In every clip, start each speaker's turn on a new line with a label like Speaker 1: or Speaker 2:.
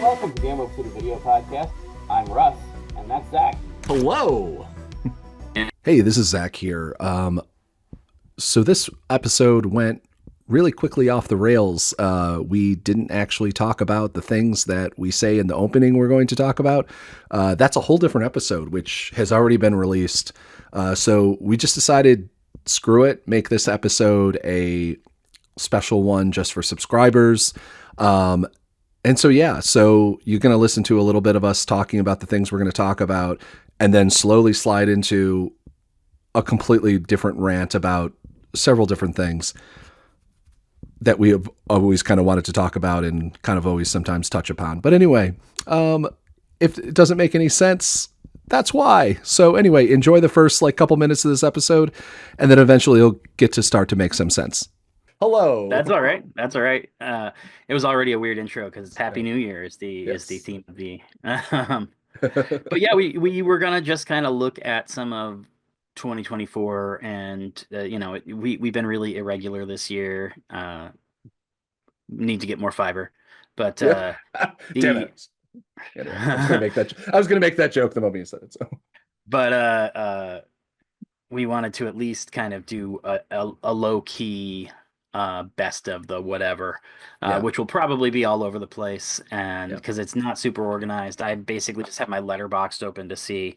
Speaker 1: welcome to the Emerald City Video Podcast. I'm Russ, and that's Zach.
Speaker 2: Hello.
Speaker 3: Hey, this is Zach here. So this episode went really quickly off the rails. We didn't actually talk about the things that we say in the opening we're going to talk about. That's a whole different episode, which has already been released. So we just decided, screw it, make this episode a special one just for subscribers. And so you're going to listen to a little bit of us talking about the things we're going to talk about, and then slowly slide into a completely different rant about several different things that we have always kind of wanted to talk about and kind of always sometimes touch upon. But anyway, if it doesn't make any sense, that's why. So anyway, enjoy the first couple minutes of this episode, and then eventually it'll get to start to make some sense.
Speaker 2: Hello.
Speaker 4: That's all right. That's all right. It was already a weird intro because it's Happy New Year is the theme of the. But yeah, we were gonna just kind of look at some of 2024, and we've been really irregular this year. Need to get more fiber, but
Speaker 2: Damn it. I was gonna make that joke the moment you said it. So,
Speaker 4: but we wanted to at least kind of do a low key. Best of the whatever, which will probably be all over the place, and because it's not super organized, I basically just have my letterboxd open to see,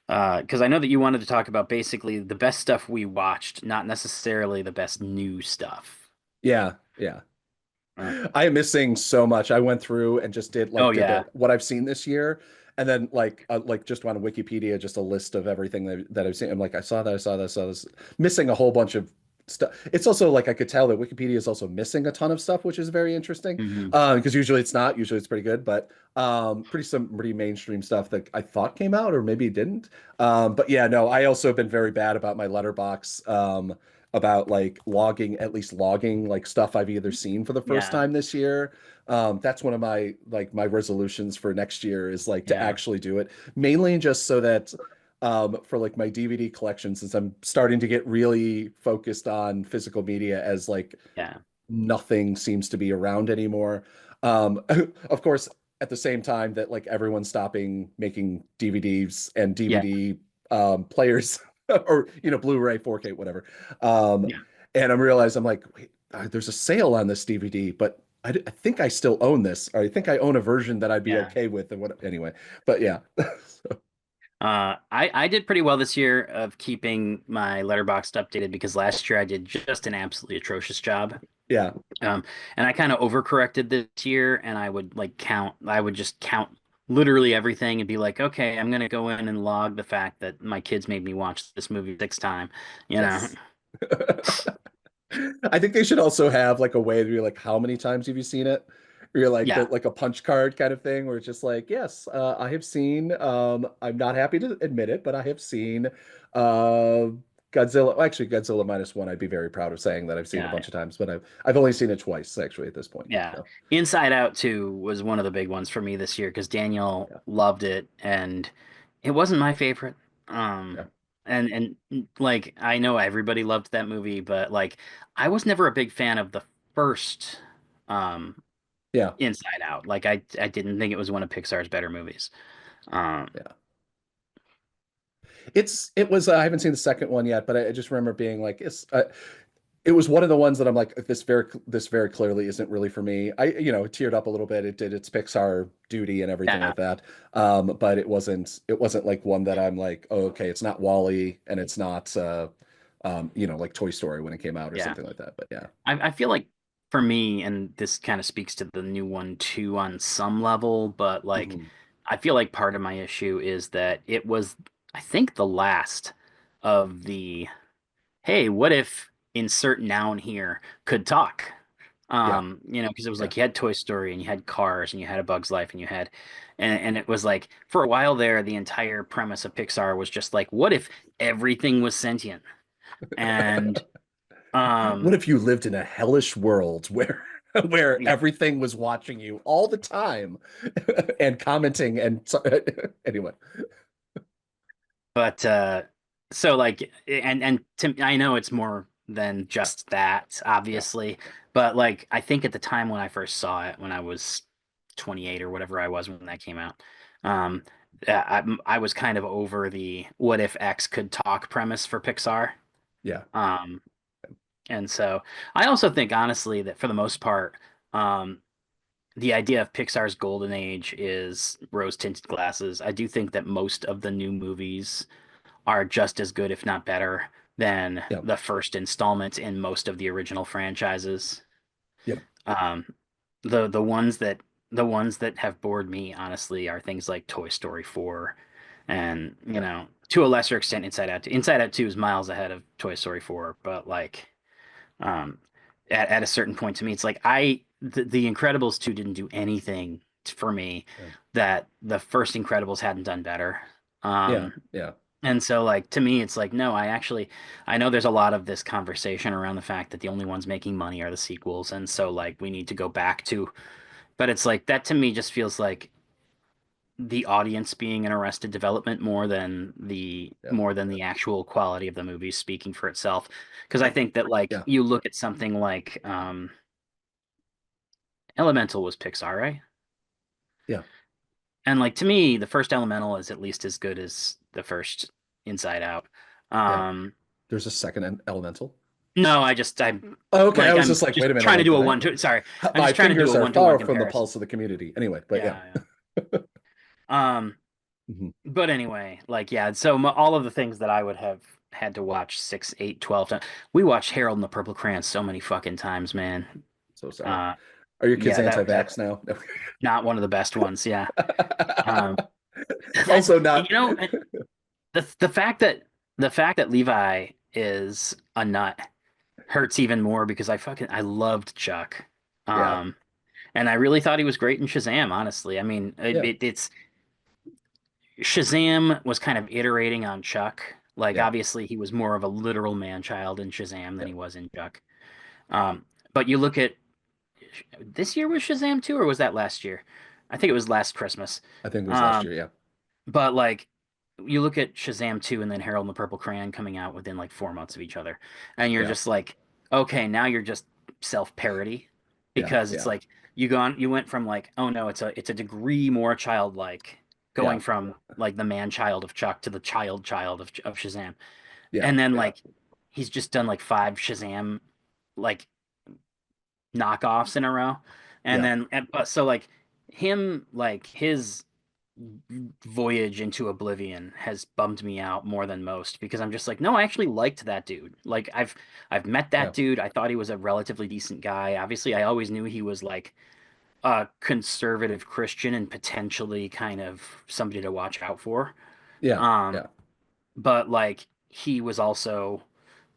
Speaker 4: because I know that you wanted to talk about basically the best stuff we watched, not necessarily the best new stuff.
Speaker 2: Yeah. I am missing so much. I went through and just did what I've seen this year, and then just on Wikipedia, just a list of everything that I've seen. I'm like, I saw this, missing a whole bunch of stuff. It's also I could tell that Wikipedia is also missing a ton of stuff, which is very interesting. Because usually it's not. Usually it's pretty good, but pretty mainstream stuff that I thought came out or maybe didn't. But yeah, no, I also have been very bad about my letterbox about logging stuff I've either seen for the first time this year. That's one of my my resolutions for next year is to actually do it, mainly just so that for my DVD collection, since I'm starting to get really focused on physical media as nothing seems to be around anymore. Of course, at the same time that everyone's stopping making DVDs and DVD players or Blu-ray, 4K, whatever. And I'm realizing wait, there's a sale on this DVD, but I think I still own this, or I think I own a version that I'd be okay with, and what anyway. But yeah. So.
Speaker 4: I did pretty well this year of keeping my letterboxd updated because last year I did just an absolutely atrocious job.
Speaker 2: Yeah.
Speaker 4: And I kind of overcorrected this year, and I would just count literally everything and be like, okay, I'm gonna go in and log the fact that my kids made me watch this movie 6 times.
Speaker 2: Yes. I think they should also have a way to be how many times have you seen it? You're a punch card kind of thing where it's just yes, I have seen, I'm not happy to admit it, but I have seen Godzilla. Actually, Godzilla -1, I'd be very proud of saying that I've seen a bunch of times, but I've only seen it twice actually at this point.
Speaker 4: Yeah.
Speaker 2: So.
Speaker 4: Inside Out 2 was one of the big ones for me this year because Daniel loved it, and it wasn't my favorite. And I know everybody loved that movie, but I was never a big fan of the first Inside Out. I didn't think it was one of Pixar's better movies.
Speaker 2: It was I haven't seen the second one yet, but I just remember being it was one of the ones that I'm this very clearly isn't really for me. I teared up a little bit. It did its Pixar duty and everything like that. But it wasn't one that I'm oh, okay, it's not WALL-E and it's not Toy Story when it came out or something like that. But yeah.
Speaker 4: I feel like for me, and this kind of speaks to the new one too on some level, but I feel like part of my issue is that it was, I think, the last of the, hey, what if insert noun here could talk? Because it was you had Toy Story and you had Cars and you had A Bug's Life and you had, and it was for a while there, the entire premise of Pixar was just what if everything was sentient? And
Speaker 2: what if you lived in a hellish world where everything was watching you all the time and commenting and anyway.
Speaker 4: But so and I know it's more than just that, obviously, but I think at the time when I first saw it, when I was 28 or whatever I was when that came out. Um, I was kind of over the what if X could talk premise for Pixar.
Speaker 2: Yeah.
Speaker 4: Um, and so I also think honestly that for the most part, um, the idea of Pixar's golden age is rose-tinted glasses. I do think that most of the new movies are just as good, if not better, than
Speaker 2: Yeah.
Speaker 4: the first installment in most of the original franchises.
Speaker 2: Yeah.
Speaker 4: Um, the ones that have bored me, honestly, are things like Toy Story 4 and, you know, to a lesser extent Inside Out 2. Inside Out 2 is miles ahead of Toy Story 4, but like um at a certain point to me it's like the Incredibles 2 didn't do anything for me
Speaker 2: Yeah.
Speaker 4: that the first Incredibles hadn't done better.
Speaker 2: Yeah.
Speaker 4: Um
Speaker 2: Yeah.
Speaker 4: and so like to me it's like no, I know there's a lot of this conversation around the fact that the only ones making money are the sequels, and so like we need to go back to, but it's like that to me just feels like the audience being in Arrested Development more than the actual quality of the movie speaking for itself. Because I think that like
Speaker 2: Yeah.
Speaker 4: you look at something like Elemental was Pixar, right?
Speaker 2: Yeah.
Speaker 4: And like to me, the first Elemental is at least as good as the first Inside Out.
Speaker 2: Yeah.
Speaker 4: Um,
Speaker 2: There's a second Elemental.
Speaker 4: no, I'm
Speaker 2: Okay,
Speaker 4: like
Speaker 2: I was
Speaker 4: I'm
Speaker 2: just like, wait a minute,
Speaker 4: trying to
Speaker 2: like,
Speaker 4: do a
Speaker 2: did I?
Speaker 4: one to sorry. I'm
Speaker 2: My
Speaker 4: just trying to do
Speaker 2: fingers
Speaker 4: a
Speaker 2: are
Speaker 4: 1-to-1
Speaker 2: far from the
Speaker 4: comparison.
Speaker 2: pulse of the community. Anyway, but yeah.
Speaker 4: Yeah. Um,
Speaker 2: Mhm.
Speaker 4: But anyway, like, yeah, so all of the things that I would have had to watch 6, 8, 12 times. We watched Harold and the Purple Crayon so many fucking times, man.
Speaker 2: So sorry.
Speaker 4: Uh,
Speaker 2: Are your kids
Speaker 4: yeah, that's
Speaker 2: anti-vax now?
Speaker 4: not one of the best ones. Yeah. Um, that's,
Speaker 2: Also
Speaker 4: you
Speaker 2: not.
Speaker 4: know, the fact that Levi is a nut hurts even more because I loved Chuck.
Speaker 2: Yeah.
Speaker 4: Um, and I really thought he was great in Shazam, honestly. I mean,
Speaker 2: Yeah.
Speaker 4: it's Shazam was kind of iterating on Chuck. Like,
Speaker 2: Yeah.
Speaker 4: obviously, he was more of a literal man-child in Shazam than
Speaker 2: Yeah.
Speaker 4: he was in Chuck. But you look at this year was Shazam 2, or was that last year? I think it was last Christmas.
Speaker 2: I think it was last
Speaker 4: Um,
Speaker 2: year. Yeah.
Speaker 4: but like, you look at Shazam 2 and then Harold and the Purple Crayon coming out within like 4 months of each other, and you're
Speaker 2: Yeah.
Speaker 4: just like, okay, now you're just self-parody
Speaker 2: Yeah.
Speaker 4: because it's
Speaker 2: Yeah.
Speaker 4: like you went from like, oh no, it's a degree more childlike,
Speaker 2: Yeah.
Speaker 4: going from like the man child of Chuck to the child of Shazam.
Speaker 2: Yeah.
Speaker 4: And then like he's just done like 5 Shazam like knockoffs in a row. And
Speaker 2: Yeah.
Speaker 4: then but so like him like his voyage into oblivion has bummed me out more than most because I'm just like, no, I actually liked that dude. Like I've met that
Speaker 2: Yeah.
Speaker 4: dude. I thought he was a relatively decent guy. Obviously, I always knew he was like a conservative Christian and potentially kind of somebody to watch out for.
Speaker 2: Yeah.
Speaker 4: Um,
Speaker 2: Yeah.
Speaker 4: but like he was also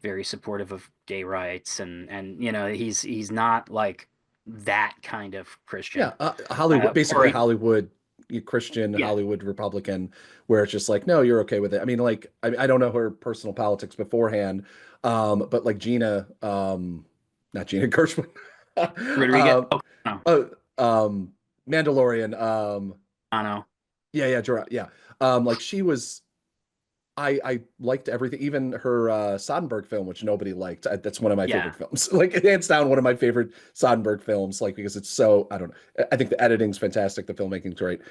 Speaker 4: very supportive of gay rights and you know he's not like that kind of Christian.
Speaker 2: Yeah. Hollywood,
Speaker 4: Or
Speaker 2: basically Hollywood Christian,
Speaker 4: yeah,
Speaker 2: Hollywood Republican, where it's just like, no, you're okay with it. I mean, like, I don't know her personal politics beforehand, but like Gina, not Gina Gershwin,
Speaker 4: Rodriguez. Oh, no,
Speaker 2: uh, Mandalorian,
Speaker 4: I know.
Speaker 2: yeah, yeah, like she was. I liked everything, even her Soderbergh film, which nobody liked. That's one of my
Speaker 4: Yeah,
Speaker 2: favorite films, like hands down, one of my favorite Soderbergh films. Like because it's so I don't know. I think the editing's fantastic, the filmmaking's great.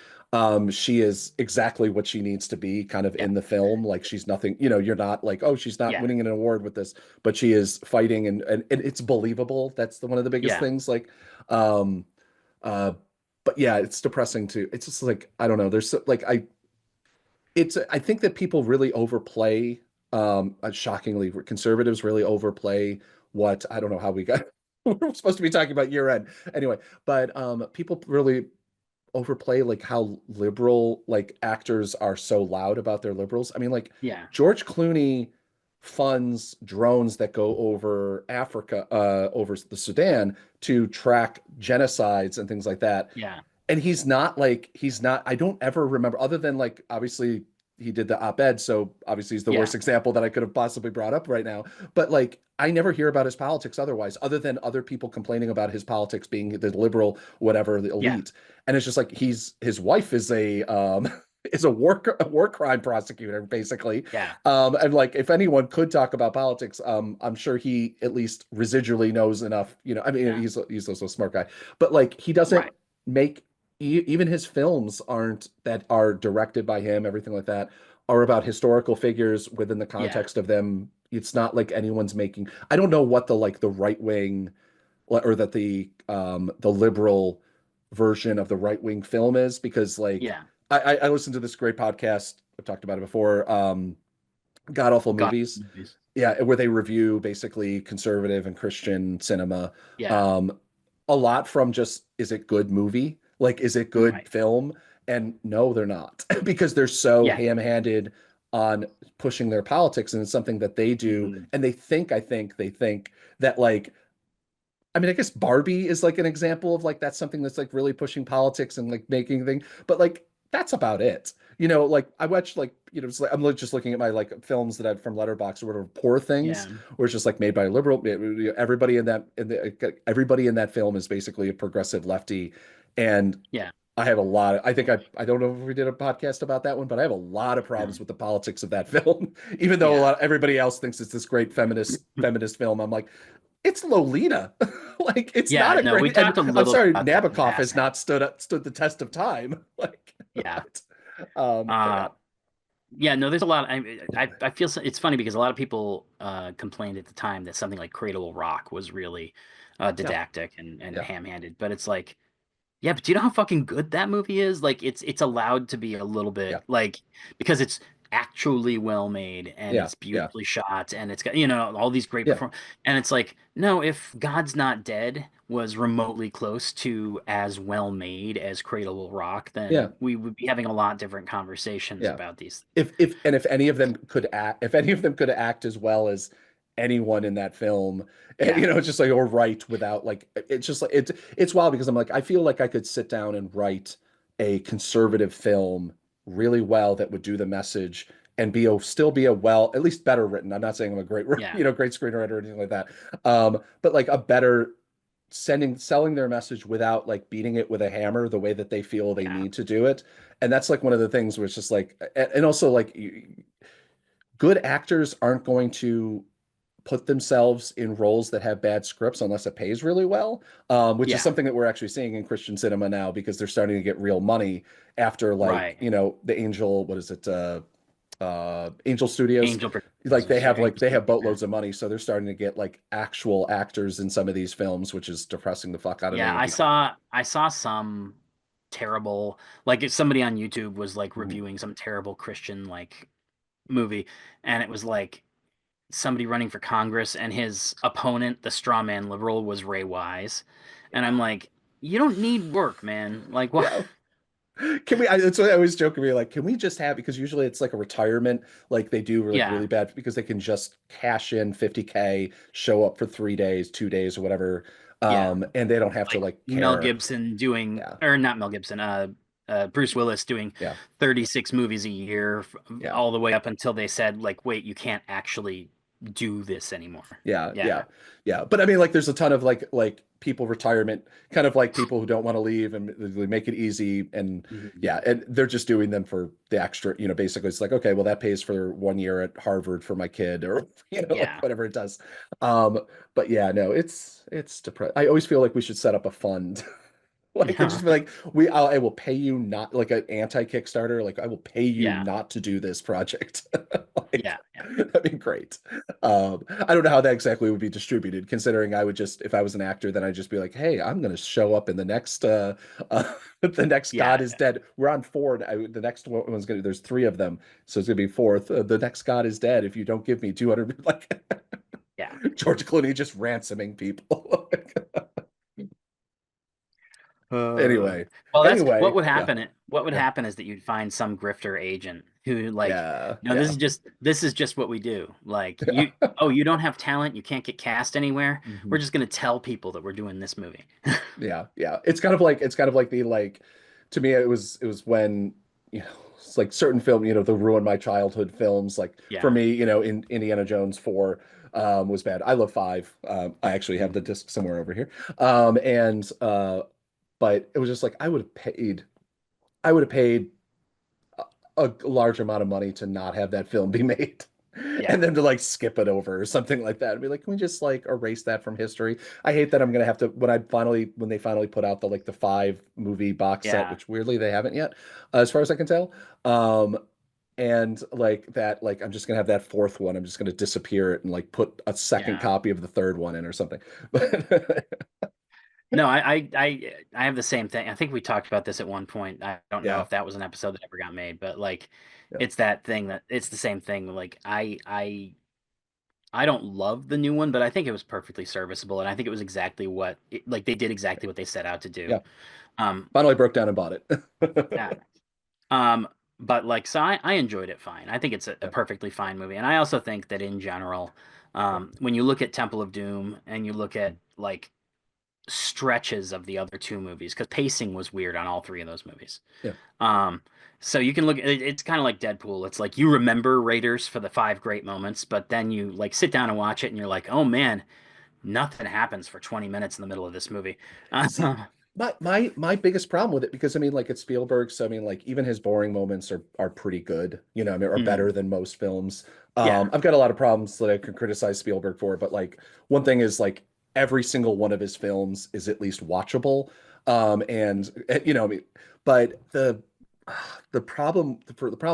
Speaker 2: She is exactly what she needs to be, kind of
Speaker 4: yeah,
Speaker 2: in the film. Like she's nothing, you know. You're not like, oh, she's not
Speaker 4: yeah,
Speaker 2: winning an award with this, but she is fighting, and it's believable. That's one of the biggest
Speaker 4: yeah,
Speaker 2: things. Like, um, uh, but yeah, it's depressing too. It's just like I don't know. There's like I think that people really overplay, shockingly, conservatives really overplay what I don't know how we got. We're supposed to be talking about year end anyway, but people really overplay like how liberal like actors are so loud about their liberals. I mean, like
Speaker 4: yeah,
Speaker 2: George Clooney funds drones that go over Africa, over the Sudan to track genocides and things like that,
Speaker 4: yeah,
Speaker 2: and he's not I don't ever remember other than like obviously he did the op-ed, so obviously he's the
Speaker 4: yeah,
Speaker 2: worst example that I could have possibly brought up right now, but like I never hear about his politics otherwise other than other people complaining about his politics being the liberal whatever the
Speaker 4: yeah,
Speaker 2: elite, and it's just like his wife is a is a war crime prosecutor basically,
Speaker 4: yeah,
Speaker 2: and like if anyone could talk about politics, I'm sure he at least residually knows enough, you know. I mean
Speaker 4: yeah.
Speaker 2: he's also a smart guy, but like he doesn't
Speaker 4: Right.
Speaker 2: make even his films aren't that are directed by him, everything like that, are about historical figures within the
Speaker 4: Yeah.
Speaker 2: context of them. It's not like anyone's making, I don't know what the like the right wing or that the liberal version of the right wing film is, because like
Speaker 4: Yeah.
Speaker 2: I listened to this great podcast, I've talked about it before, God Awful
Speaker 4: God
Speaker 2: Movies.
Speaker 4: movies.
Speaker 2: Yeah, where they review basically conservative and Christian cinema.
Speaker 4: Yeah.
Speaker 2: Um, a lot from just, is it good movie? Like, is it good
Speaker 4: Right.
Speaker 2: film? And no, they're not, because they're so
Speaker 4: Yeah.
Speaker 2: ham-handed on pushing their politics, and it's something that they do.
Speaker 4: Mhm.
Speaker 2: And they think that like, I mean, I guess Barbie is like an example of like that's something that's like really pushing politics and like making thing, but like that's about it. Like I watched like it's like, I'm just looking at my like films that I've from Letterboxd or whatever, Poor Things,
Speaker 4: Yeah.
Speaker 2: where it's just like made by a liberal. Everybody everybody in that film is basically a progressive lefty, and
Speaker 4: Yeah.
Speaker 2: I have a lot of, I think I don't know if we did a podcast about that one, but I have a lot of problems with the politics of that film, even though
Speaker 4: Yeah.
Speaker 2: everybody else thinks it's this great feminist film. I'm like, it's Lolita. Like it's
Speaker 4: Yeah.
Speaker 2: not a
Speaker 4: No, we
Speaker 2: great, and
Speaker 4: talked a
Speaker 2: I'm
Speaker 4: little bit
Speaker 2: sorry,
Speaker 4: about that in
Speaker 2: Nabokov has
Speaker 4: passing.
Speaker 2: not stood the test of time. Like,
Speaker 4: Yeah.
Speaker 2: but,
Speaker 4: Uh,
Speaker 2: yeah,
Speaker 4: yeah, no, there's a lot. I feel it's funny because a lot of people complained at the time that something like Cradle of Rock was really
Speaker 2: yeah,
Speaker 4: didactic and
Speaker 2: yeah,
Speaker 4: ham-handed. But it's like, yeah, but do you know how fucking good that movie is? Like, it's allowed to be a little
Speaker 2: yeah,
Speaker 4: bit like because it's actually well made and
Speaker 2: yeah,
Speaker 4: it's
Speaker 2: yeah,
Speaker 4: beautifully shot and it's got all these great
Speaker 2: yeah,
Speaker 4: perform and it's like no, if God's Not Dead was remotely close to as well made as Cradle Will Rock,
Speaker 2: yeah,
Speaker 4: then we would be having a lot different conversations
Speaker 2: yeah.
Speaker 4: about these.
Speaker 2: If any of them could act, if any of them could act as well as anyone in that film,
Speaker 4: Yeah,
Speaker 2: it's just like, or write without like, it's just like it's wild, because I'm like, I feel like I could sit down and write a conservative film really well that would do the message and still be a well, at least better written. I'm not saying I'm a great
Speaker 4: yeah,
Speaker 2: great screenwriter or anything like that, but like a better selling their message without like beating it with a hammer the way that they feel they
Speaker 4: yeah,
Speaker 2: need to do it. And that's like one of the things where it's just like, and also like good actors aren't going to put themselves in roles that have bad scripts unless it pays really well, which is
Speaker 4: yeah.
Speaker 2: something that we're actually seeing in Christian cinema now, because they're starting to get real money after like,
Speaker 4: Right.
Speaker 2: the Angel, what is it? Angel Studios,
Speaker 4: Angel
Speaker 2: like
Speaker 4: Productions, yeah, Angel
Speaker 2: they have
Speaker 4: Studios, yeah.
Speaker 2: boatloads of money, so they're starting to get like actual actors in some of these films, which is depressing the fuck out of
Speaker 4: Yeah,
Speaker 2: me.
Speaker 4: I saw some terrible like if somebody on YouTube was like
Speaker 2: Mhm.
Speaker 4: reviewing some terrible Christian like movie and it was like somebody running for Congress and his opponent, the straw man liberal, was Ray Wise. And I'm like, you don't need work, man. Like what?
Speaker 2: Yeah. Can we? That's what I always joke with me. Like, can we just have? Because usually it's like a retirement, like they do like
Speaker 4: Yeah.
Speaker 2: really bad, because they can just cash in 50K, show up for 3 days, 2 days, or whatever,
Speaker 4: Yeah.
Speaker 2: and they don't have to
Speaker 4: Like
Speaker 2: like
Speaker 4: Mel
Speaker 2: care.
Speaker 4: Gibson doing
Speaker 2: Yeah,
Speaker 4: or not Mel Gibson, Bruce Willis doing
Speaker 2: yeah,
Speaker 4: 36 movies a year
Speaker 2: yeah.
Speaker 4: all the way up until they said like, wait, you can't actually do this anymore.
Speaker 2: Yeah,
Speaker 4: Yeah.
Speaker 2: yeah, yeah. But I mean, like, there's a ton of like people retirement, kind of like people who don't want to leave, and they make it easy, and
Speaker 4: Mhm.
Speaker 2: yeah, and they're just doing them for the extra. Basically, it's like, okay, well, that pays for 1 year at Harvard for my kid, or like
Speaker 4: Yeah.
Speaker 2: whatever it does. But yeah, no, it's depressing. I always feel like we should set up a fund. Like, and
Speaker 4: Yeah.
Speaker 2: just be like, I will pay you, not like an anti-Kickstarter. Like, I will pay you
Speaker 4: Yeah.
Speaker 2: not to do this project. Like,
Speaker 4: Yeah. Yeah.
Speaker 2: that'd be great. I don't know how that exactly would be distributed, considering I would just, if I was an actor, then I'd just be like, hey, I'm going to show up in the next, the next God
Speaker 4: Yeah.
Speaker 2: is Dead. We're on four. The next one's going to, there's three of them. So it's going to be fourth. The next God is dead if you don't give me 200, like
Speaker 4: Yeah.
Speaker 2: George Clooney just ransoming people.
Speaker 4: Uh,
Speaker 2: Anyway,
Speaker 4: well, that's what
Speaker 2: anyway,
Speaker 4: would
Speaker 2: yeah,
Speaker 4: happen. What would
Speaker 2: yeah,
Speaker 4: happen is that you'd find some grifter agent who like,
Speaker 2: yeah,
Speaker 4: no,
Speaker 2: yeah,
Speaker 4: this is just what we do. Like
Speaker 2: yeah.
Speaker 4: you don't have talent, you can't get cast anywhere. We're
Speaker 2: Mhm.
Speaker 4: just gonna tell people that we're doing this movie.
Speaker 2: Yeah, yeah. It's kind of like the like, to me it was when, it's like certain film, the ruin my childhood films, like for
Speaker 4: Yeah.
Speaker 2: me, in Indiana Jones 4 was bad. I love 5. I actually have the
Speaker 4: Mhm.
Speaker 2: disc somewhere over here. And but it was just like, I would have paid a large amount of money to not have that film be made. and
Speaker 4: Yeah.
Speaker 2: then to like skip it over or something like that and be like, can we just like erase that from history? I hate that I'm gonna have to when they finally put out the like the 5 movie box set,
Speaker 4: Yeah.
Speaker 2: which weirdly they haven't yet, as far as I can tell. Um, and like that, like I'm just gonna have that fourth one. I'm just gonna disappear it and like put a second
Speaker 4: Yeah.
Speaker 2: copy of the third one in or something. But
Speaker 4: No, I have the same thing. I think we talked about this at one point. I don't know
Speaker 2: yeah,
Speaker 4: if that was an episode that ever got made, but like
Speaker 2: yeah,
Speaker 4: it's that thing that it's the same thing. Like I don't love the new one, but I think it was perfectly serviceable, and I think it was exactly like they did exactly what they set out to do.
Speaker 2: yeah.
Speaker 4: Um,
Speaker 2: Finally broke down and bought
Speaker 4: yeah.
Speaker 2: it.
Speaker 4: Um, but like so I enjoyed it fine. I think it's a
Speaker 2: Yeah,
Speaker 4: perfectly fine movie, and I also think that in general,
Speaker 2: yeah,
Speaker 4: when you look at Temple of Doom and you look at like stretches of the other two movies, because pacing was weird on all three of those movies.
Speaker 2: yeah.
Speaker 4: Um, so you can look at it, it's kind of like Deadpool. It's like you remember Raiders for the 5 great moments, but then you like sit down and watch it and you're like, oh man, nothing happens for 20 minutes in the middle of this movie.
Speaker 2: See, my biggest problem with it, because I mean, like it's Spielberg, so I mean, like even his boring moments are pretty good, you know, I mean, are better
Speaker 4: Mm,
Speaker 2: than most films.
Speaker 4: yeah,
Speaker 2: I've got a lot of problems that I could criticize Spielberg for, but like one thing is like every single one of his films is at least watchable. And you know, I mean, but the problem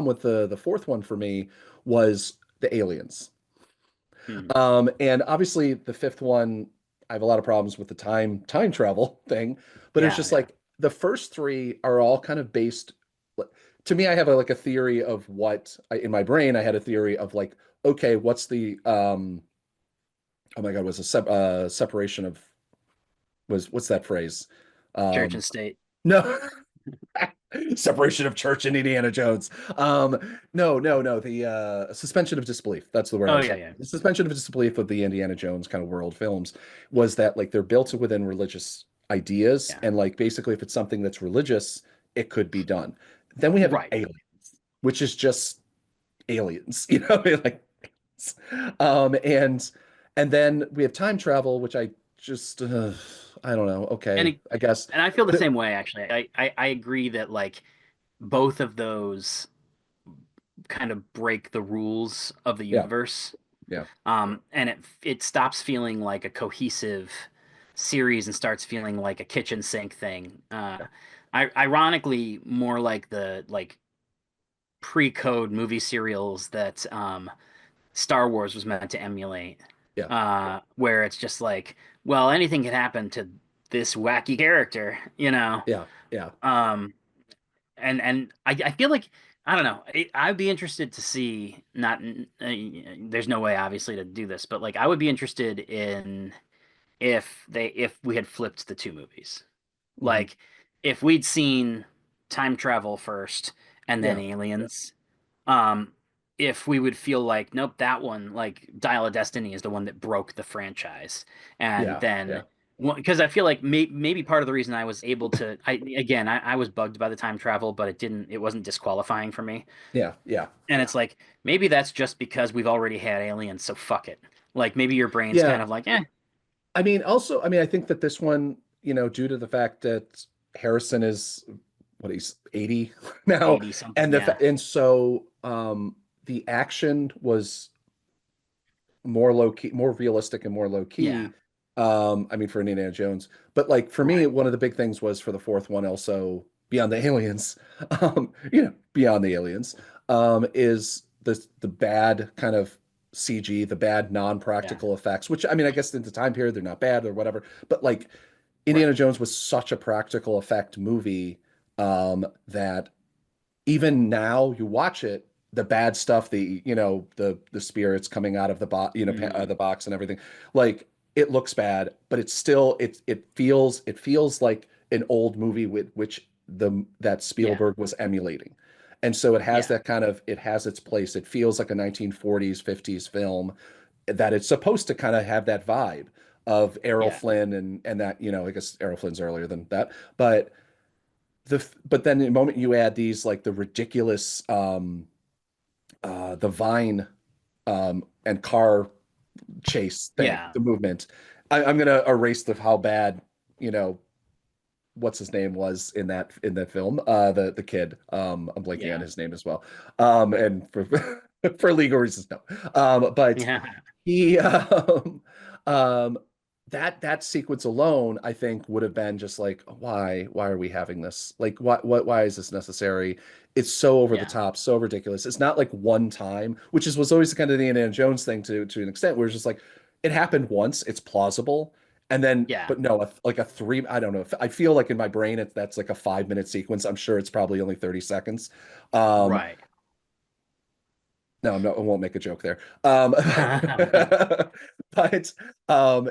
Speaker 2: with the fourth one for me was the aliens.
Speaker 4: mm,
Speaker 2: And obviously the fifth one, I have a lot of problems with the time travel thing, but it's
Speaker 4: yeah,
Speaker 2: just
Speaker 4: yeah,
Speaker 2: like the first three are all kind of based. To me, I have like a theory of in my brain. I had a theory of like, okay, what's the oh my God, was a separation of what's that phrase?
Speaker 4: Church
Speaker 2: Um,
Speaker 4: and state.
Speaker 2: no, separation of church and Indiana Jones. No, the suspension of disbelief. That's the word I
Speaker 4: Oh
Speaker 2: was
Speaker 4: yeah,
Speaker 2: looking
Speaker 4: yeah,
Speaker 2: for. The suspension of disbelief of the Indiana Jones kind of world films was that like they're built within religious ideas,
Speaker 4: yeah.
Speaker 2: and like basically if it's something that's religious, it could be done. Then we have
Speaker 4: Right.
Speaker 2: aliens, which is just aliens, you know, like and then we have time travel, which I just I don't know.
Speaker 4: And
Speaker 2: Okay,
Speaker 4: it,
Speaker 2: I guess.
Speaker 4: and I feel the
Speaker 2: But
Speaker 4: same way actually. I agree that like both of those kind of break the rules of the
Speaker 2: yeah,
Speaker 4: universe.
Speaker 2: yeah,
Speaker 4: And it stops feeling like a cohesive series and starts feeling like a kitchen sink thing.
Speaker 2: yeah,
Speaker 4: Ironically, more like the like pre-code movie serials that Star Wars was meant to emulate,
Speaker 2: yeah,
Speaker 4: where it's just like, well, anything can happen to this wacky character, you know.
Speaker 2: yeah, yeah.
Speaker 4: Um, and I feel like I don't know. I'd be interested to see. Not there's no way, obviously, to do this, but like I would be interested in if we had flipped the two movies,
Speaker 2: Mhm.
Speaker 4: like if we'd seen time travel first and then
Speaker 2: Yeah,
Speaker 4: aliens. Um, if we would feel like, nope, that one, like Dial of Destiny, is the one that broke the franchise, and
Speaker 2: yeah,
Speaker 4: then
Speaker 2: yeah,
Speaker 4: because I feel like maybe part of the reason I was able to, I was bugged by the time travel, but it wasn't disqualifying for me.
Speaker 2: yeah, yeah,
Speaker 4: And it's like maybe that's just because we've already had aliens, so fuck it. Like maybe your brain's
Speaker 2: yeah.
Speaker 4: kind of like, eh,
Speaker 2: I mean, also, I mean, I think that this one, you know, due to the fact that Harrison is what he's 80 now,
Speaker 4: 80 something,
Speaker 2: and
Speaker 4: yeah,
Speaker 2: and so the action was more low key, more realistic and more low
Speaker 4: yeah,
Speaker 2: key. I mean, for Indiana Jones, but like for me,
Speaker 4: right,
Speaker 2: one of the big things was for the fourth one, also beyond the aliens, you know, beyond the aliens, is the bad kind of CG, the bad
Speaker 4: yeah,
Speaker 2: non-practical effects, which I mean, I guess in the time period they're not bad or whatever, but like
Speaker 4: right,
Speaker 2: Indiana Jones was such a practical effect movie that even now you watch it, the bad stuff, the you know the spirits coming out of the box, you know,
Speaker 4: mm,
Speaker 2: the box and everything, like it looks bad, but it's still it feels like an old movie with which the that
Speaker 4: yeah,
Speaker 2: Spielberg was emulating. And so it has
Speaker 4: yeah,
Speaker 2: that kind of it has its place. It feels like a 1940s, 50s film that it's supposed to kind of have that vibe of Errol
Speaker 4: yeah,
Speaker 2: Flynn and that, you know, I guess Errol Flynn's earlier than that, but but then the moment you add these like the ridiculous the vine and car chase thing,
Speaker 4: yeah,
Speaker 2: the movement, I'm gonna erase the how bad, you know, what's his name was in that film, the kid, I'm blanking on
Speaker 4: yeah.
Speaker 2: his name as well, and for For legal reasons, no. But
Speaker 4: Yeah.
Speaker 2: he um that sequence alone, I think, would have been just like, why are we having this? Like, why is this necessary? It's so over the
Speaker 4: Yeah.
Speaker 2: top, so ridiculous. It's not like one time, which was always kind of the Indiana Jones thing to an extent, where it's just like it happened once, it's plausible, and then
Speaker 4: Yeah.
Speaker 2: but no, like a three, I don't know. I feel like in my brain that's like a 5 minute sequence. I'm sure it's probably only 30 seconds. Um,
Speaker 4: Right.
Speaker 2: no, no, I won't make a joke there. But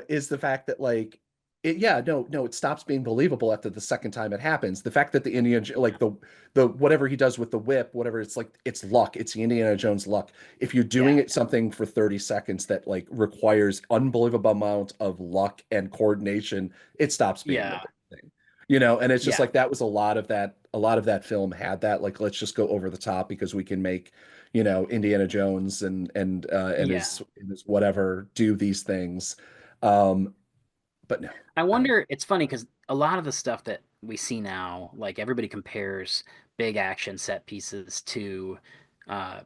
Speaker 2: is the fact that like yeah, no, it stops being believable after the second time it happens. The fact that the like the whatever he does with the whip, whatever, it's like it's luck. It's the Indiana Jones luck. If you're doing
Speaker 4: Yeah.
Speaker 2: it something for 30 seconds that like requires unbelievable amount of luck and coordination, it stops being the
Speaker 4: Yeah.
Speaker 2: great thing. And it's just
Speaker 4: Yeah.
Speaker 2: like that was a lot of that film had that, like, let's just go over the top because we can make Indiana Jones and
Speaker 4: Yeah.
Speaker 2: his whatever do these things. Um, but no,
Speaker 4: I
Speaker 2: I
Speaker 4: wonder, it's funny because a lot of the stuff that we see now, like everybody compares big action set pieces to uh,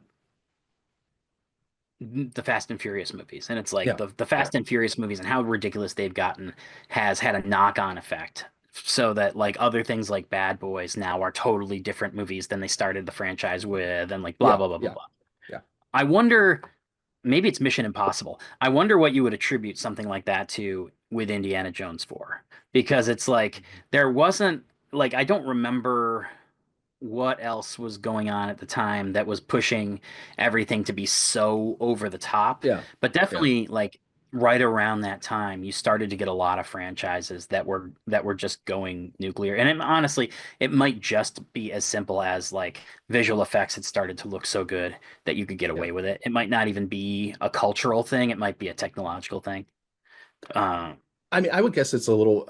Speaker 4: the Fast and Furious movies. And it's like
Speaker 2: yeah,
Speaker 4: the
Speaker 2: yeah,
Speaker 4: Fast and Furious movies and how ridiculous they've gotten has had a knock-on effect. So that like other things like Bad Boys now are totally different movies than they started the franchise with, and like blah
Speaker 2: yeah,
Speaker 4: blah blah blah
Speaker 2: yeah,
Speaker 4: blah.
Speaker 2: yeah.
Speaker 4: I wonder, maybe it's Mission Impossible. I wonder what you would attribute something like that to with Indiana Jones 4. Because it's like
Speaker 2: Mhm.
Speaker 4: there wasn't, like, I don't remember what else was going on at the time that was pushing everything to be so over the top.
Speaker 2: Yeah,
Speaker 4: But
Speaker 2: yeah,
Speaker 4: definitely like right around that time, you started to get a lot of franchises that were just going nuclear. And honestly, it might just be as simple as like visual effects had started to look so good that you could get
Speaker 2: yeah.
Speaker 4: away with it. It might not even be a cultural thing, it might be a technological thing. Uh,
Speaker 2: I mean, I would guess it's a little,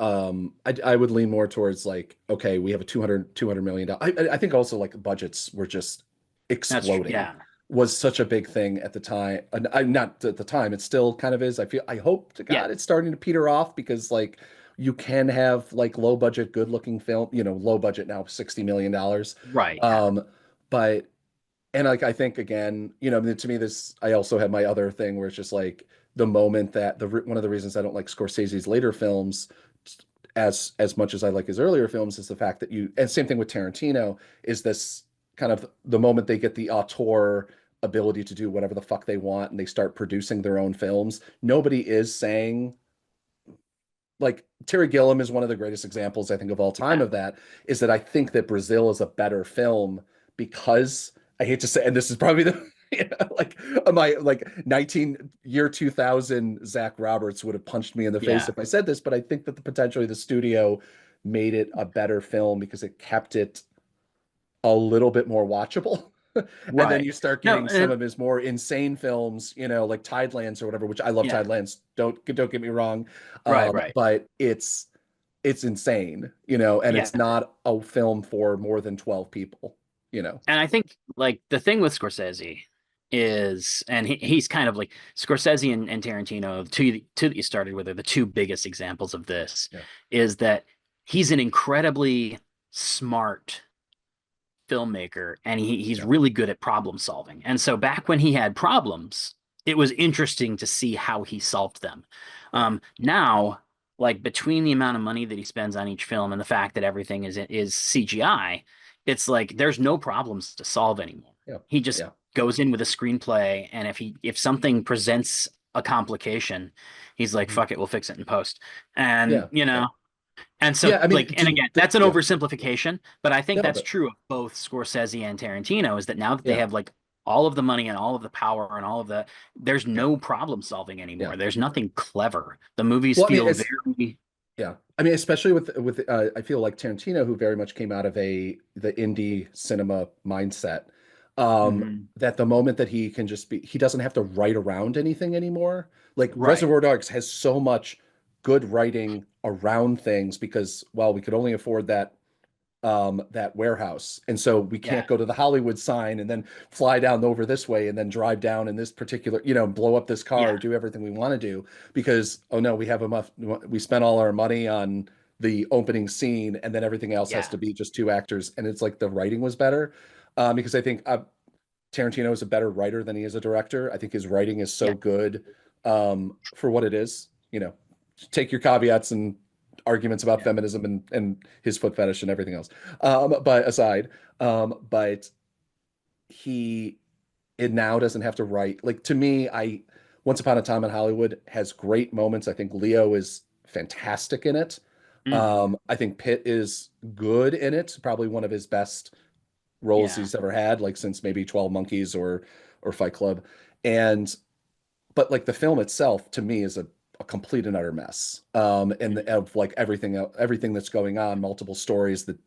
Speaker 2: I would lean more towards like, okay, we have a 200 million dollars. I think also like budgets were just
Speaker 4: that's true.
Speaker 2: exploding,
Speaker 4: Yeah.
Speaker 2: was such a big thing at the time. And not at the time, it still kind of is. I hope to
Speaker 4: Yeah.
Speaker 2: God it's starting to peter off, because like you can have like low budget, good looking film, low budget now, $60 million.
Speaker 4: Right. Yeah.
Speaker 2: Um, but and like I think again, to me, this I also have my other thing where it's just like the moment that one of the reasons I don't like Scorsese's later films as much as I like his earlier films is the fact that and same thing with Tarantino, is this kind of the moment they get the auteur ability to do whatever the fuck they want and they start producing their own films. Nobody is saying, like, Terry Gilliam is one of the greatest examples I think of all time
Speaker 4: Yeah.
Speaker 2: of that, is that I think that Brazil is a better film because I hate to say, and this is probably the like my like 2000 Zach Roberts would have punched me in the face
Speaker 4: Yeah.
Speaker 2: if I said this, but I think that the potentially the studio made it a better film because it kept it a little bit more watchable. And then
Speaker 4: Right.
Speaker 2: you start
Speaker 4: No,
Speaker 2: getting some of his more insane films, like Tidelands or whatever, which I love
Speaker 4: yeah.
Speaker 2: Tidelands. Don't get me wrong.
Speaker 4: Right, right.
Speaker 2: But it's insane, and
Speaker 4: Yeah.
Speaker 2: it's not a film for more than 12 people.
Speaker 4: And I think like the thing with Scorsese is, and he's kind of like Scorsese and Tarantino, two that you started with are the two biggest examples of this,
Speaker 2: Yeah.
Speaker 4: is that he's an incredibly smart filmmaker and he's
Speaker 2: Yeah.
Speaker 4: really good at problem solving. And so back when he had problems, it was interesting to see how he solved them. Now, like between the amount of money that he spends on each film and the fact that everything is CGI, it's like there's no problems to solve anymore.
Speaker 2: Yeah.
Speaker 4: He just
Speaker 2: Yeah.
Speaker 4: goes in with a screenplay, and if something presents a complication, he's like,
Speaker 2: Mhm.
Speaker 4: fuck it, we'll fix it in post. And
Speaker 2: Yeah. Yeah.
Speaker 4: and so,
Speaker 2: Yeah. I mean,
Speaker 4: like, and again, that's an
Speaker 2: yeah.
Speaker 4: oversimplification, but I think
Speaker 2: No,
Speaker 4: that's
Speaker 2: but
Speaker 4: true of both Scorsese and Tarantino, is that now that they
Speaker 2: yeah.
Speaker 4: have like all of the money and all of the power and all of there's
Speaker 2: Yeah.
Speaker 4: no problem solving
Speaker 2: Yeah.
Speaker 4: anymore. There's nothing clever. The movies
Speaker 2: Well, I mean,
Speaker 4: feel
Speaker 2: it's
Speaker 4: very,
Speaker 2: yeah. I mean, especially with I feel like Tarantino, who very much came out of the indie cinema mindset,
Speaker 4: Mhm.
Speaker 2: that the moment that he can just he doesn't have to write around anything anymore. Like
Speaker 4: Right.
Speaker 2: Reservoir Dogs has so much good writing around things because, well, we could only afford that warehouse. And so we
Speaker 4: Yeah.
Speaker 2: can't go to the Hollywood sign and then fly down over this way and then drive down in this particular, blow up this car,
Speaker 4: Yeah.
Speaker 2: or do everything we want to do because, oh no, we spent all our money on the opening scene and then everything else has
Speaker 4: Yeah.
Speaker 2: to be just two actors. And it's like the writing was better. Because I think Tarantino is a better writer than he is a director. I think his writing is so
Speaker 4: Yeah.
Speaker 2: good for what it is. Take your caveats and arguments about feminism and his foot fetish and everything else, but aside, but he it now doesn't have to write. Like, to me, Once Upon a Time in Hollywood has great moments. I think Leo is fantastic in it. I think Pitt is good in it, probably one of his best roles
Speaker 4: Yeah.
Speaker 2: he's ever had, like since maybe 12 Monkeys or Fight Club. And but like the film itself to me is a complete and utter mess. And of like everything that's going on, multiple stories that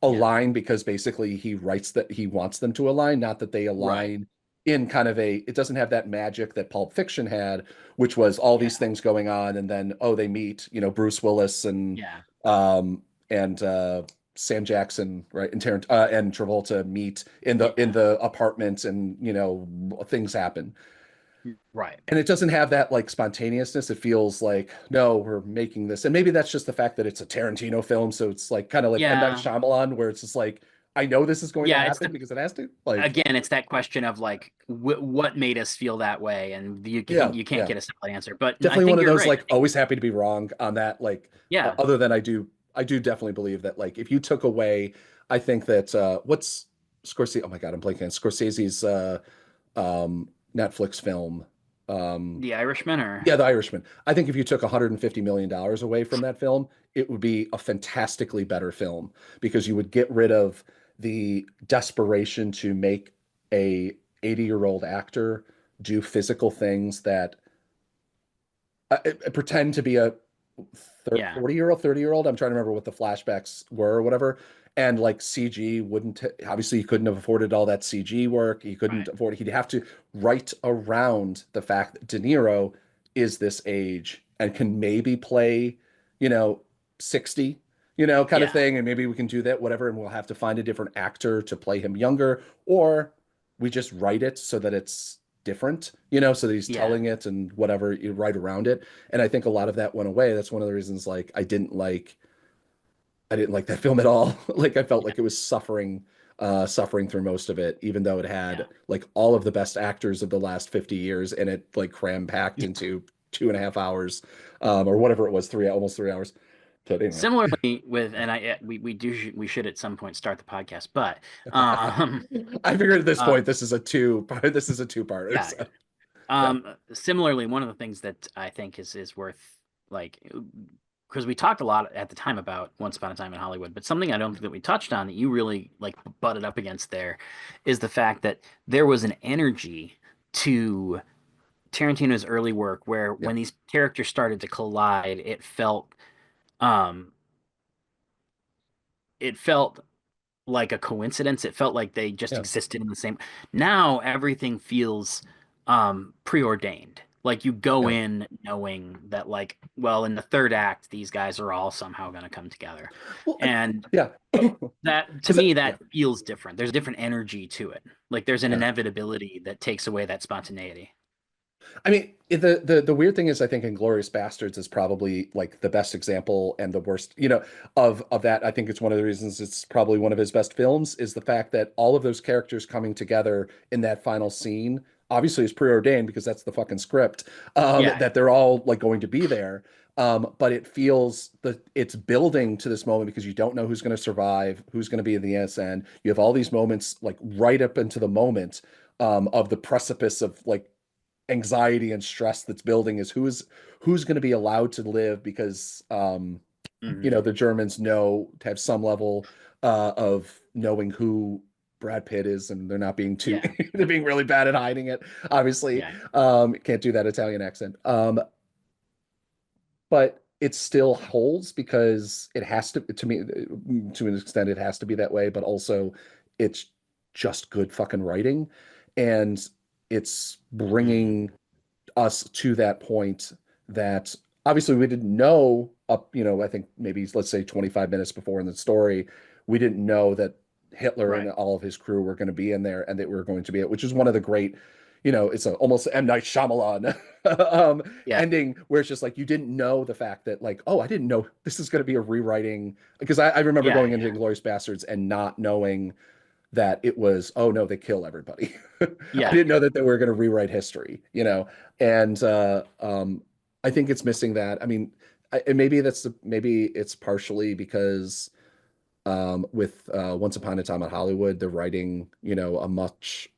Speaker 2: align because basically he writes that he wants them to align, not that they align in kind of it doesn't have that magic that Pulp Fiction had, which was all these things going on and then they meet, Bruce Willis and Sam Jackson, right, and and Travolta meet in the apartment, and things happen.
Speaker 4: Right.
Speaker 2: And it doesn't have that like spontaneousness. It feels like, no, we're making this. And maybe that's just the fact that it's a Tarantino film. So it's like kind of like M. Night Shyamalan, where it's just like, I know this is going to happen because it has to. Like,
Speaker 4: again, it's that question of like what made us feel that way, and you can't get a simple answer. But
Speaker 2: definitely one of those
Speaker 4: right.
Speaker 2: like always happy to be wrong on that. Like, other than I do definitely believe that like if you took away, I think that what's Scorsese? Oh my God, I'm blanking on Scorsese's Netflix film.
Speaker 4: The Irishman, or
Speaker 2: The Irishman. I think if you took $150 million away from that film, it would be a fantastically better film because you would get rid of the desperation to make a 80-year-old actor do physical things that pretend to be a 40-year-old, 30-year-old. I'm trying to remember what the flashbacks were or whatever. And like CG wouldn't, obviously he couldn't have afforded all that CG work. He couldn't afford it. He'd have to write around the fact that De Niro is this age and can maybe play, 60, kind of thing. And maybe we can do that, whatever. And we'll have to find a different actor to play him younger, or we just write it so that it's different, so that he's telling it and whatever, you write around it. And I think a lot of that went away. That's one of the reasons, like, I didn't like that film at all. Like, I felt like it was suffering through most of it, even though it had like all of the best actors of the last 50 years and it like cram packed into 2.5 hours, or whatever it was, almost 3 hours. So anyway.
Speaker 4: Similarly with, and we should at some point start the podcast, but
Speaker 2: I figured at this point this is a two-parter.
Speaker 4: Yeah. Similarly, one of the things that I think is worth, like, because we talked a lot at the time about Once Upon a Time in Hollywood, but something I don't think that we touched on that you really like butted up against there is the fact that there was an energy to Tarantino's early work where when these characters started to collide, it felt like a coincidence. It felt like they just existed in the same. Now everything feels preordained. Like you go in knowing that, like, well, in the third act, these guys are all somehow going to come together.
Speaker 2: Well,
Speaker 4: and that to me feels different. There's a different energy to it. Like there's an inevitability that takes away that spontaneity.
Speaker 2: I mean, the weird thing is, I think Inglourious Bastards is probably like the best example and the worst, of that. I think it's one of the reasons it's probably one of his best films is the fact that all of those characters coming together in that final scene obviously is preordained because that's the fucking script, that they're all like going to be there. But it feels that it's building to this moment because you don't know who's going to survive, who's going to be in the end. You have all these moments like right up into the moment of the precipice of like anxiety and stress that's building is who's going to be allowed to live because the Germans know to have some level of knowing who Brad Pitt is, and they're not being too they're being really bad at hiding it, obviously. Can't do that Italian accent, but it still holds because it has to me, to an extent it has to be that way, but also it's just good fucking writing, and it's bringing us to that point that obviously we didn't know up, I think maybe let's say 25 minutes before in the story, we didn't know that Hitler and all of his crew were going to be in there and that we were going to be it, which is one of the great, it's almost M. Night Shyamalan ending where it's just like, you didn't know the fact that like, oh, I didn't know this is going to be a rewriting, because I remember going into Inglourious Bastards and not knowing that it was, oh no, they kill everybody. I
Speaker 4: Yeah.
Speaker 2: didn't know that they were going to rewrite history, you know. And I think it's missing that. I mean, and maybe it's partially because with Once Upon a Time in Hollywood, they're writing, you know, a much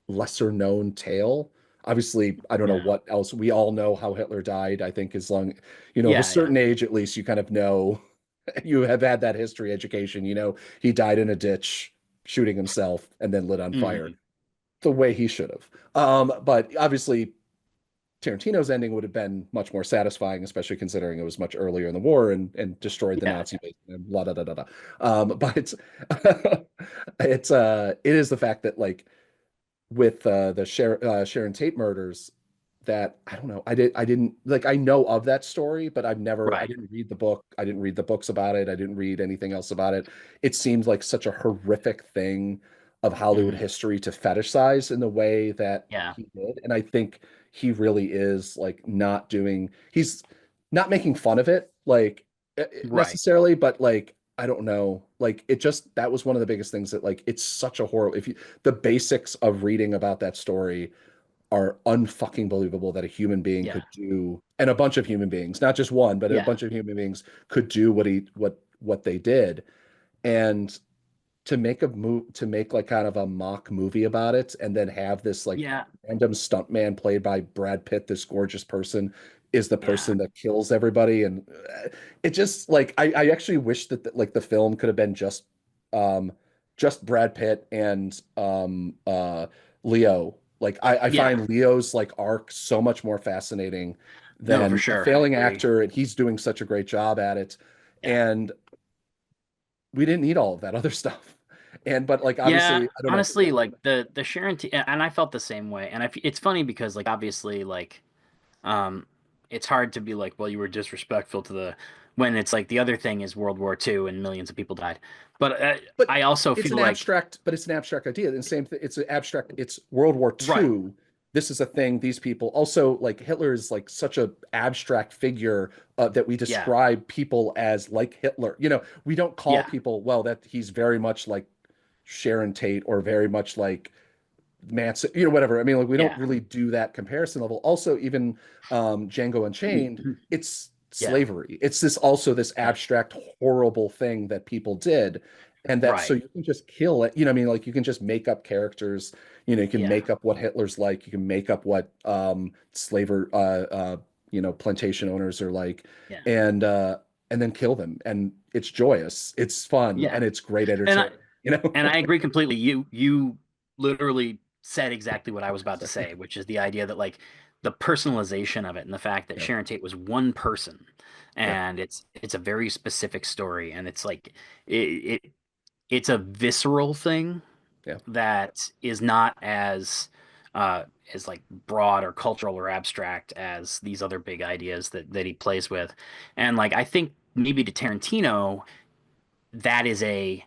Speaker 2: lesser known tale. Obviously, I don't know
Speaker 4: Yeah.
Speaker 2: what else. We all know how Hitler died. I think as long, you know, of a
Speaker 4: Yeah. Yeah.
Speaker 2: certain age, at least you kind of know, you have had that history education. You know, he died in a ditch shooting himself and then lit on fire
Speaker 4: Mhm.
Speaker 2: the way he should have. But obviously, Tarantino's ending would have been much more satisfying, especially considering it was much earlier in the war and destroyed the
Speaker 4: Yeah.
Speaker 2: Nazi base and blah da da da da. But it is the fact that like with the Sharon Tate murders that I don't know. I didn't like I know of that story, but I
Speaker 4: Right.
Speaker 2: didn't read the book. I didn't read the books about it. I didn't read anything else about it. It seemed like such a horrific thing of Hollywood
Speaker 4: Mhm.
Speaker 2: history to fetishize in the way that
Speaker 4: Yeah.
Speaker 2: he did. And I think he really is like he's not making fun of it like
Speaker 4: Right.
Speaker 2: necessarily, but like I don't know. Like it just that was one of the biggest things that like it's such a horror. If you the basics of reading about that story are unfucking believable that a human being
Speaker 4: Yeah.
Speaker 2: could do, and a bunch of human beings, not just one, but a
Speaker 4: Yeah.
Speaker 2: bunch of human beings could do what they did. And to make like kind of a mock movie about it and then have this like
Speaker 4: Yeah.
Speaker 2: random stuntman played by Brad Pitt, this gorgeous person, is the
Speaker 4: Yeah.
Speaker 2: person that kills everybody. And it just like I actually wish that like the film could have been um just Brad Pitt and Leo. Like I
Speaker 4: Yeah.
Speaker 2: find Leo's like arc so much more fascinating
Speaker 4: No, for
Speaker 2: than a
Speaker 4: sure. I
Speaker 2: failing
Speaker 4: agree.
Speaker 2: actor, and he's doing such a great job at it.
Speaker 4: Yeah.
Speaker 2: And we didn't need all of that other stuff. And but like
Speaker 4: Yeah,
Speaker 2: obviously, I don't know.
Speaker 4: honestly, like the Sharon T and I felt the same way. And it's funny because like obviously like um it's hard to be like, well, you were disrespectful to the when it's like the other thing is World War II and millions of people died. But
Speaker 2: But
Speaker 4: I also feel like
Speaker 2: it's an abstract idea. And same thing, it's an abstract, it's World War
Speaker 4: right.
Speaker 2: II. This is a thing, these people also like Hitler is like such a abstract figure that we
Speaker 4: Yeah.
Speaker 2: describe people as like Hitler. You know, we don't call
Speaker 4: Yeah.
Speaker 2: people, well, that he's very much like Sharon Tate or very much like Manson, you know, whatever. I mean, like we don't
Speaker 4: Yeah.
Speaker 2: really do that comparison level. Also, even Django Unchained, it's
Speaker 4: Yeah.
Speaker 2: slavery. It's this also this
Speaker 4: Yeah.
Speaker 2: abstract, horrible thing that people did. And that so
Speaker 4: Right.
Speaker 2: you can just kill it. You know, I mean, like you can just make up characters, you know, you can
Speaker 4: Yeah.
Speaker 2: make up what Hitler's like, you can make up what slaver you know, plantation owners are like,
Speaker 4: Yeah.
Speaker 2: and then kill them. And it's joyous, it's fun,
Speaker 4: Yeah.
Speaker 2: and it's great
Speaker 4: And I
Speaker 2: entertainment, you know?
Speaker 4: and I agree completely. You literally said exactly what I was about to say, which is the idea that like the personalization of it and the fact that
Speaker 2: Yeah,
Speaker 4: Sharon Tate was one person
Speaker 2: yeah,
Speaker 4: and it's a very specific story and it's like it it's a visceral thing
Speaker 2: yeah,
Speaker 4: that is not uh as like broad or cultural or abstract as these other big ideas that he plays with. And like I think maybe to Tarantino that is a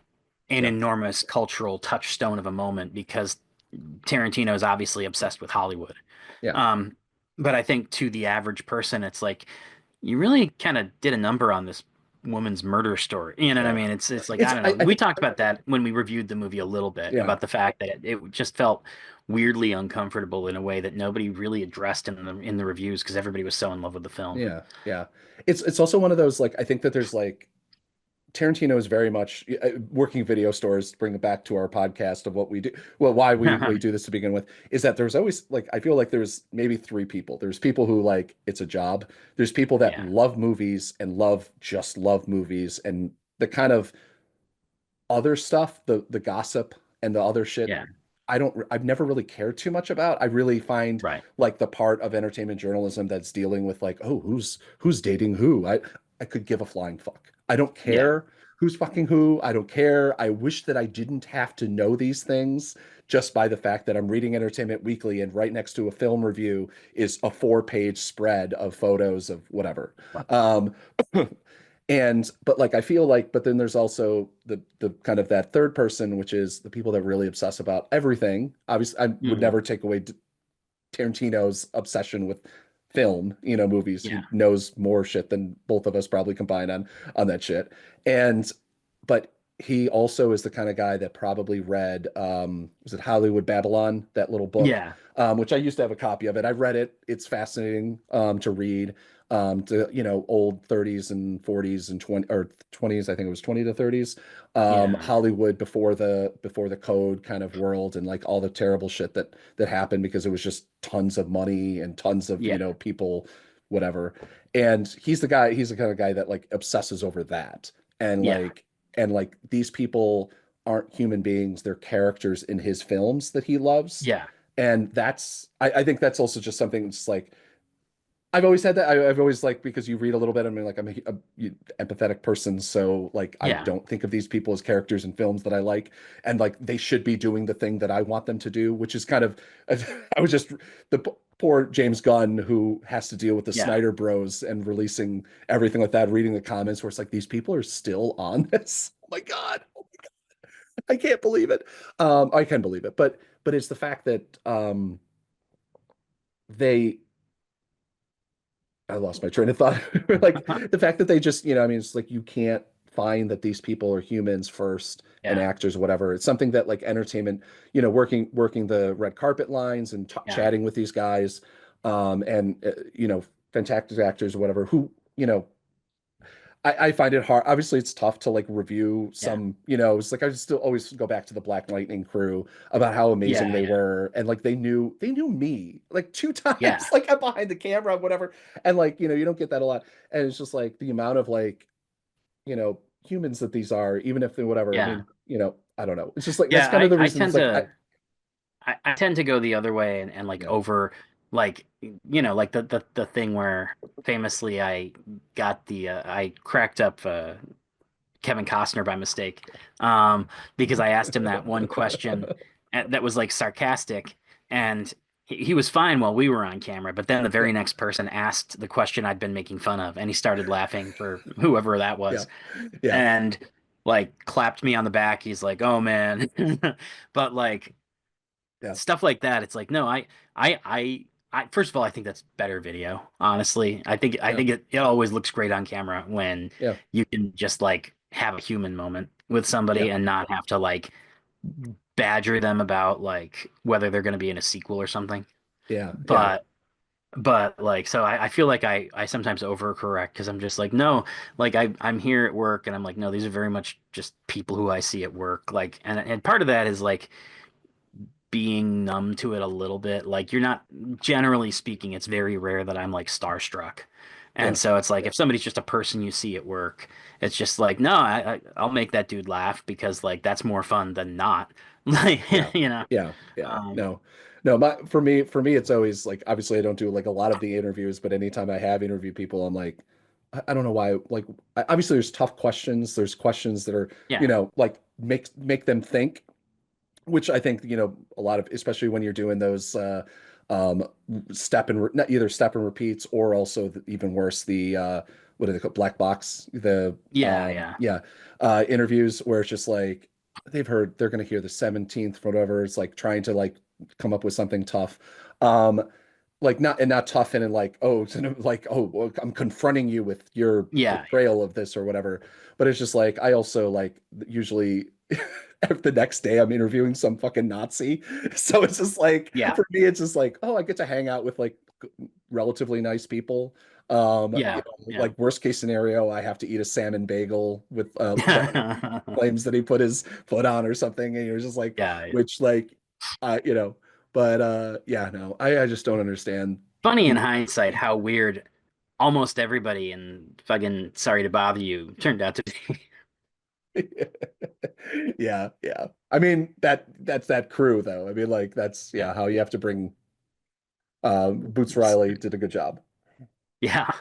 Speaker 4: an
Speaker 2: yeah,
Speaker 4: enormous cultural touchstone of a moment because Tarantino is obviously obsessed with Hollywood.
Speaker 2: yeah.
Speaker 4: Um, but I think to the average person, it's like you really kind of did a number on this woman's murder story. You know what I
Speaker 2: Yeah.
Speaker 4: mean? It's like I don't know.
Speaker 2: I
Speaker 4: We
Speaker 2: think,
Speaker 4: talked about that when we reviewed the movie a little bit
Speaker 2: yeah,
Speaker 4: about the fact that it just felt weirdly uncomfortable in a way that nobody really addressed in the reviews because everybody was so in love with the film.
Speaker 2: yeah, yeah. It's also one of those, like, I think that there's like, Tarantino is very much working video stores, to bring it back to our podcast of what we do. Well, why we do this to begin with is that there's always like, I feel like there's maybe three people. There's people who like, it's a job. There's people that
Speaker 4: Yeah.
Speaker 2: love movies and just love movies and the kind of other stuff, the gossip and the other shit,
Speaker 4: Yeah.
Speaker 2: I've never really cared too much about. I really find
Speaker 4: Right.
Speaker 2: like the part of entertainment journalism that's dealing with like, oh, who's dating who? I could give a flying fuck. I don't
Speaker 4: Yeah.
Speaker 2: care who's fucking who. I don't care. I wish that I didn't have to know these things just by the fact that I'm reading Entertainment Weekly and right next to a film review is a 4-page spread of photos of whatever. Um, and but like I feel like but then there's also the kind of that third person, which is the people that really obsess about everything. Obviously I would
Speaker 4: Mhm.
Speaker 2: never take away Tarantino's obsession with film, you know, movies.
Speaker 4: Yeah.
Speaker 2: He knows more shit than both of us probably combined on that shit. And but he also is the kind of guy that probably read was it Hollywood Babylon, that little book,
Speaker 4: Yeah.
Speaker 2: which I used to have a copy of it. I read it. It's fascinating to read, to old 30s and 40s and 20s. I think it was 20 to 30s,
Speaker 4: Yeah.
Speaker 2: Hollywood before the code kind of world, and like all the terrible shit that happened because it was just tons of money and tons of
Speaker 4: Yeah.
Speaker 2: people, whatever. And he's the kind of guy that like obsesses over that, and
Speaker 4: Yeah.
Speaker 2: these people aren't human beings, they're characters in his films that he loves.
Speaker 4: Yeah.
Speaker 2: And I think that's also just something that's like, I've always had that. I've always like, because you read a little bit, I mean, like I'm empathetic person, so like I
Speaker 4: Yeah.
Speaker 2: don't think of these people as characters in films that I like, and like they should be doing the thing that I want them to do, which is kind of, I was just poor James Gunn, who has to deal with the
Speaker 4: Yeah.
Speaker 2: Snyder Bros and releasing everything like that, reading the comments where it's like, these people are still on this. Oh my God. Oh my God. I can't believe it. I can believe it, but it's the fact that they I lost my train of thought. Like the fact that they just, I mean, it's like you can't find that these people are humans first and
Speaker 4: Yeah.
Speaker 2: actors, or whatever. It's something that like entertainment, working the red carpet lines and
Speaker 4: Yeah.
Speaker 2: chatting with these guys, and fantastic actors, or whatever, who, I find it hard. Obviously, it's tough to like review
Speaker 4: Yeah.
Speaker 2: some, it's like I just still always go back to the Black Lightning crew about how amazing
Speaker 4: Yeah.
Speaker 2: they were. And like they knew me like two
Speaker 4: Yeah.
Speaker 2: times, like I'm behind the camera, whatever. And like, you don't get that a lot. And it's just like the amount of like, humans that these are, even if they whatever. I
Speaker 4: Yeah.
Speaker 2: mean, I don't know. It's just like that's
Speaker 4: Yeah.
Speaker 2: kind of the
Speaker 4: I
Speaker 2: reason.
Speaker 4: tend
Speaker 2: It's like
Speaker 4: to I tend to go the other way and like
Speaker 2: yeah,
Speaker 4: over like like the thing where famously I cracked up Kevin Costner by mistake, because I asked him that one question that was like sarcastic, and he was fine while we were on camera, but then the
Speaker 2: yeah,
Speaker 4: very next person asked the question I'd been making fun of, and he started laughing for whoever that
Speaker 2: yeah,
Speaker 4: was,
Speaker 2: yeah,
Speaker 4: and like clapped me on the back. He's like, "Oh man," but like
Speaker 2: yeah,
Speaker 4: stuff like that. It's like, no, first of all, I think that's better video. Honestly, I
Speaker 2: yeah,
Speaker 4: think it always looks great on camera when
Speaker 2: yeah,
Speaker 4: you can just like have a human moment with somebody
Speaker 2: yeah,
Speaker 4: and not have to like badger them about like whether they're going to be in a sequel or something.
Speaker 2: yeah, yeah,
Speaker 4: But like so I feel like I sometimes overcorrect because I'm just like, no, like I'm here at work and I'm like, no, these are very much just people who I see at work. Like and part of that is like being numb to it a little bit. Like you're not, generally speaking, it's very rare that I'm like starstruck. And
Speaker 2: yeah,
Speaker 4: so it's like if somebody's just a person you see at work, it's just like, no, I'll make that dude laugh because like that's more fun than not. Like,
Speaker 2: yeah,
Speaker 4: you know.
Speaker 2: yeah, yeah.
Speaker 4: Um,
Speaker 2: No, for me, it's always like, obviously I don't do like a lot of the interviews, but anytime I have interviewed people, I'm like, I don't know why. Like, obviously there's tough questions. There's questions that are,
Speaker 4: yeah.
Speaker 2: like make them think, which I think, a lot of, especially when you're doing those um not either step and repeats, or also even worse, the what do they call black box, the
Speaker 4: Yeah, yeah.
Speaker 2: yeah, interviews where it's just like they're going to hear the 17th whatever. It's like trying to like come up with something tough, um like not tough and in like, oh, it's like, oh well, I'm confronting you with your
Speaker 4: Yeah,
Speaker 2: portrayal of this or whatever. But it's just like I also like usually the next day I'm interviewing some fucking Nazi. So it's just like,
Speaker 4: yeah.
Speaker 2: for me, it's just like, oh, I get to hang out with like relatively nice people.
Speaker 4: Yeah, yeah.
Speaker 2: Like worst case scenario, I have to eat a salmon bagel with that
Speaker 4: Yeah.
Speaker 2: claims that he put his foot on or something, and you're just like,
Speaker 4: Yeah.
Speaker 2: which like, but yeah, no, I just don't understand
Speaker 4: Funny in
Speaker 2: people.
Speaker 4: hindsight how weird almost everybody in fucking Sorry to Bother You turned out to be.
Speaker 2: Yeah, yeah. I mean that's that crew though. I mean, like that's,
Speaker 4: Yeah.
Speaker 2: yeah, how you have to bring. Boots Riley did a good job.
Speaker 4: Yeah.